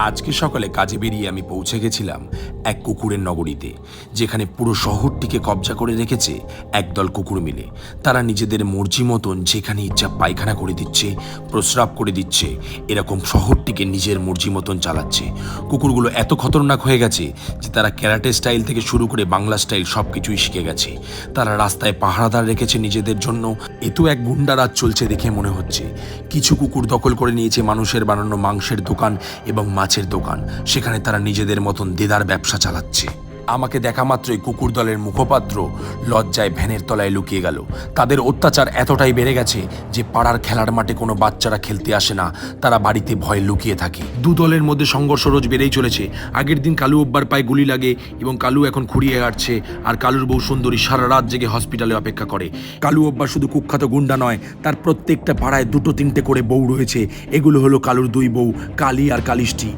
আজকে সকালে কাজে বেরিয়ে আমি পৌঁছে গেছিলাম এক কুকুরের নগরীতে, যেখানে পুরো শহরটিকে কবজা করে রেখেছে একদল কুকুর মিলে। তারা নিজেদের মর্জি মতন যেখানে ইচ্ছা পায়খানা করে দিচ্ছে, প্রস্রাব করে দিচ্ছে, এরকম শহরটিকে নিজের মর্জি মতন চালাচ্ছে। কুকুরগুলো এত খতরনাক হয়ে গেছে যে তারা ক্যারাটে স্টাইল থেকে শুরু করে বাংলা স্টাইল সব কিছুই শিখে গেছে। তারা রাস্তায় পাহারাদার রেখেছে নিজেদের জন্য। এ তো এক গুন্ডা রাজ চলছে দেখে মনে হচ্ছে। কিছু কুকুর দখল করে নিয়েছে মানুষের বানানো মাংসের দোকান এবং মাছের দোকান। সেখানে তারা নিজেদের মতন দেদার ব্যবসা চালাচ্ছে। আমাকে দেখা মাত্রই কুকুর দলের মুখপাত্র লজ্জায় ভ্যানের তলায় লুকিয়ে গেল। তাদের অত্যাচার এতটাই বেড়ে গেছে যে পাড়ার খেলার মাঠে কোনো বাচ্চারা খেলতে আসে না, তারা বাড়িতে ভয়ে লুকিয়ে থাকে। দু দলের মধ্যে সংঘর্ষ রোজ বেড়েই চলেছে। আগের দিন কালু ওব্বার পায়ে গুলি লাগে এবং কালু এখন খুঁড়িয়ে হাঁটছে, আর কালুর বউ সুন্দরী সারা রাত জেগে হসপিটালে অপেক্ষা করে। কালু ওব্বার শুধু কুখ্যাত গুন্ডা নয়, তার প্রত্যেকটা পাড়ায় দুটো তিনটে করে বউ রয়েছে। এগুলো হলো কালুর দুই বউ, কালী আর কালিষ্টি।